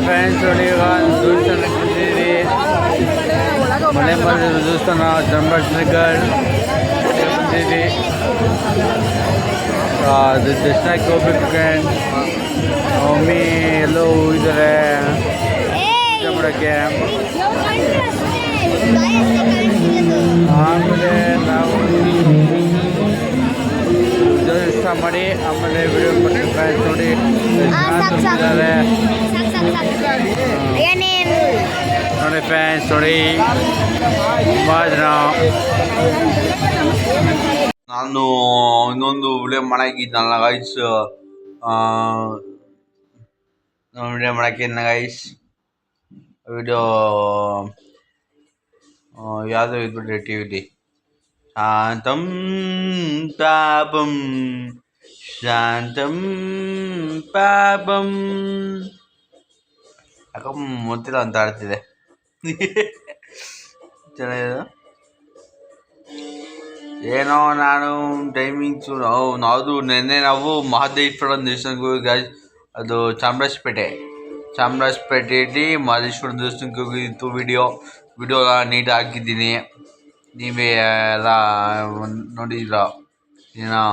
friends మళ్ళీ చూస్తున్నా jumper Nagar just like go big friend me hello ಇದಾರೆ ಆಮೇಲೆ ನಾವು ಇಷ್ಟ ಮಾಡಿ ಆಮೇಲೆ ವಿಡಿಯೋ ಮಾಡಿ ಫ್ರೆಂಡ್ಸ್ ನೋಡಿ ನೋಡಿ ಫ್ರೆಂಡ್ಸ್ ನೋಡಿ ತುಂಬ ಜನ ನಾನು ಇನ್ನೊಂದು ವಿಡಿಯೋ ಮಾಡಾಕಿದ್ನಲ್ಲ ಗೈಸ್ ವಿಡಿಯೋ ಮಾಡಾಕಿದ್ನ ಗೈಸ್ ವಿಡಿಯೋ ಯಾವುದೋ ಇದ್ಬಿಟ್ರೆ ಟಿ ವಿಲಿ ಶಾಂತಂ ಪಾಪಂ ಶಾಂತಂ ಪಾಪಂ ಯಾಕೋ ಗೊತ್ತಿಲ್ಲ ಅಂತ ಆಡ್ತಿದೆ ಚೆನ್ನಾಗಿದೆ ಏನೋ ನಾನು ಟೈಮಿಂಗ್ಸು ನಾವು ನೆನ್ನೆ ನಾವು ಮಹದೇಶ್ವರ ದೇವಸ್ಥಾನಕ್ಕೆ ಹೋಗಿ ಗಾಯ್ಸ್ ಅದು ಚಾಮರಾಜಪೇಟೆಯಲ್ಲಿ ಮಹದೇಶ್ವರ ದೇವಸ್ಥಾನಕ್ಕೆ ಹೋಗಿತ್ತು ವಿಡಿಯೋ ನೀಟಾಗಿ ಹಾಕಿದ್ದೀನಿ ನೀವೇ ಎಲ್ಲ ನೋಡಿದ್ರ ಏನೋ